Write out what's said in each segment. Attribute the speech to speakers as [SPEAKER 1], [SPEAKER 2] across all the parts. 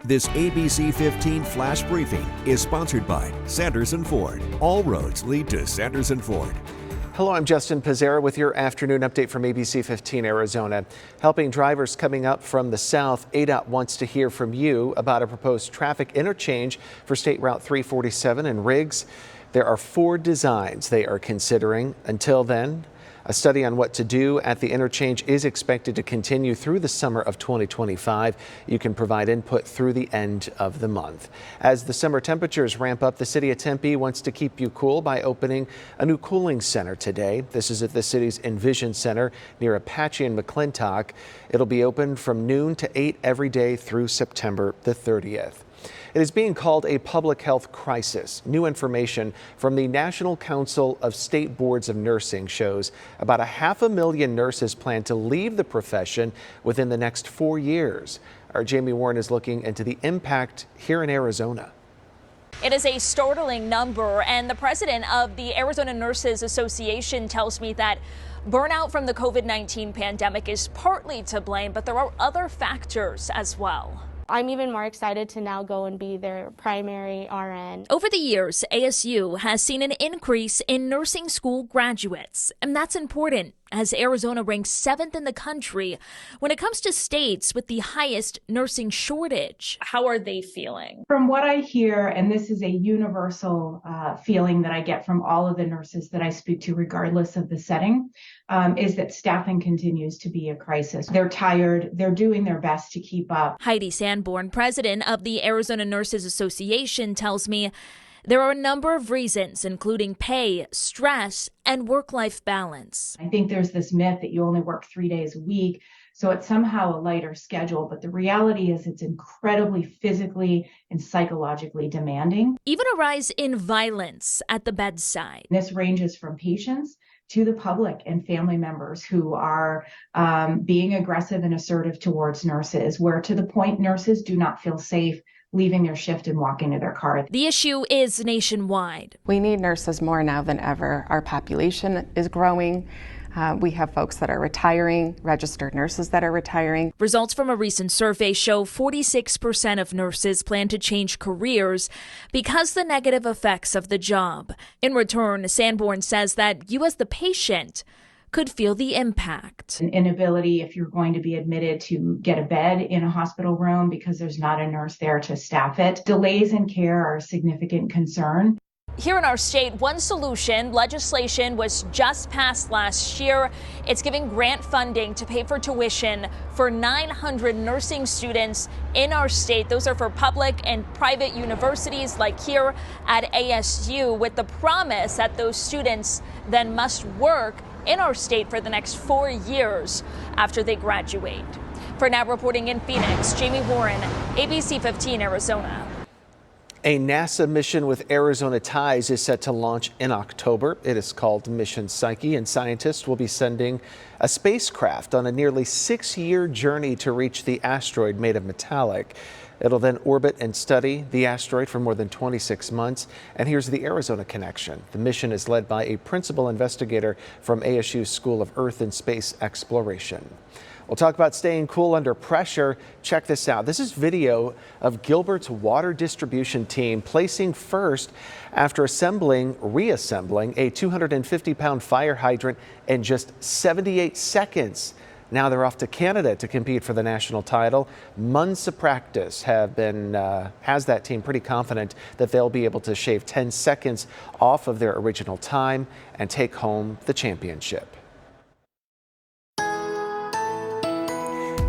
[SPEAKER 1] This ABC15 Flash Briefing is sponsored by Sanderson Ford. All roads lead to Sanderson Ford.
[SPEAKER 2] Hello, I'm Justin Pizzera with your afternoon update from ABC15 Arizona. Helping drivers coming up from the south, ADOT wants to hear from you about a proposed traffic interchange for State Route 347 in Riggs. There are 4 designs they are considering. Until then, a study on what to do at the interchange is expected to continue through the summer of 2025. You can provide input through the end of the month. As the summer temperatures ramp up, the city of Tempe wants to keep you cool by opening a new cooling center today. This is at the city's Envision Center near Apache and McClintock. It'll be open from noon to 8 every day through September the 30th. It is being called a public health crisis. New information from the National Council of State Boards of Nursing shows about 500,000 nurses plan to leave the profession within the next 4 years. Our Jamie Warren is looking into the impact here in Arizona.
[SPEAKER 3] It is a startling number, and the president of the Arizona Nurses Association tells me that burnout from the COVID-19 pandemic is partly to blame, but there are other factors as well.
[SPEAKER 4] I'm even more excited to now go and be their primary RN.
[SPEAKER 3] Over the years, ASU has seen an increase in nursing school graduates, and that's important as Arizona ranks 7th in the country when it comes to states with the highest nursing shortage. How are they feeling?
[SPEAKER 5] From what I hear, and this is a universal feeling that I get from all of the nurses that I speak to, regardless of the setting, is that staffing continues to be a crisis. They're tired. They're doing their best to keep up.
[SPEAKER 3] Heidi Sanborn, president of the Arizona Nurses Association, tells me there are a number of reasons, including pay, stress, and work-life balance.
[SPEAKER 5] I think there's this myth that you only work 3 days a week, so it's somehow a lighter schedule. But the reality is it's incredibly physically and psychologically demanding.
[SPEAKER 3] Even a rise in violence at the bedside.
[SPEAKER 5] This ranges from patients to the public and family members who are being aggressive and assertive towards nurses, where to the point nurses do not feel safe leaving their shift and walking to their car.
[SPEAKER 3] The issue is nationwide.
[SPEAKER 6] We need nurses more now than ever. Our population is growing. We have folks that are retiring, registered nurses that are retiring.
[SPEAKER 3] Results from a recent survey show 46% of nurses plan to change careers because the negative effects of the job. In return, Sanborn says that you as the patient could feel the impact.
[SPEAKER 5] An inability, if you're going to be admitted, to get a bed in a hospital room because there's not a nurse there to staff it. Delays in care are a significant concern.
[SPEAKER 3] Here in our state, one solution, legislation was just passed last year. It's giving grant funding to pay for tuition for 900 nursing students in our state. Those are for public and private universities like here at ASU, with the promise that those students then must work in our state for the next 4 years after they graduate. For now, reporting in Phoenix, Jamie Warren, ABC15 Arizona.
[SPEAKER 2] A NASA mission with Arizona ties is set to launch in October. It is called Mission Psyche, and scientists will be sending a spacecraft on a nearly 6-year journey to reach the asteroid made of metallic. It'll then orbit and study the asteroid for more than 26 months. And here's the Arizona connection. The mission is led by a principal investigator from ASU's School of Earth and Space Exploration. We'll talk about staying cool under pressure. Check this out. This is video of Gilbert's water distribution team placing first after reassembling a 250-pound fire hydrant in just 78 seconds. Now they're off to Canada to compete for the national title. Months of practice has that team pretty confident that they'll be able to shave 10 seconds off of their original time and take home the championship.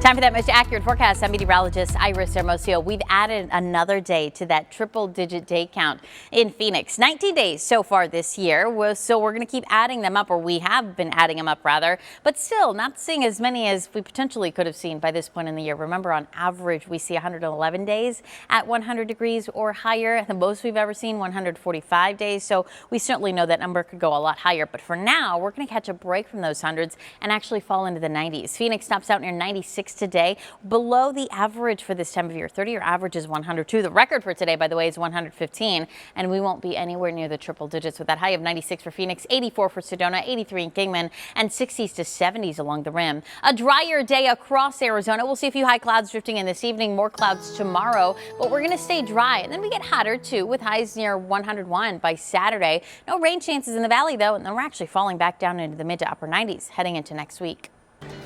[SPEAKER 7] Time for that most accurate forecast. I'm meteorologist Iris Hermosillo. We've added another day to that triple-digit day count in Phoenix. 19 days so far this year, so we're going to keep adding them up, or we have been adding them up rather, but still not seeing as many as we potentially could have seen by this point in the year. Remember, on average, we see 111 days at 100 degrees or higher. The most we've ever seen, 145 days. So we certainly know that number could go a lot higher. But for now, we're going to catch a break from those hundreds and actually fall into the 90s. Phoenix tops out near 96 today, below the average for this time of year. 30-year average is 102. The record for today, by the way, is 115, and we won't be anywhere near the triple digits with that high of 96 for Phoenix, 84 for Sedona, 83 in Kingman, and 60s to 70s along the rim. A drier day across Arizona. We'll see a few high clouds drifting in this evening, more clouds tomorrow, but we're going to stay dry. And then we get hotter too, with highs near 101 by Saturday. No rain chances in the valley though, and then we're actually falling back down into the mid to upper 90s heading into next week.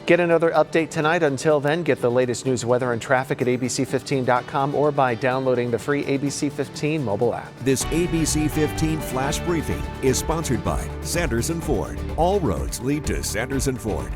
[SPEAKER 2] Get another update tonight. Until then, get the latest news, weather, and traffic at ABC15.com or by downloading the free ABC15 mobile app.
[SPEAKER 1] This ABC15 flash briefing is sponsored by Sanderson Ford. All roads lead to Sanderson Ford.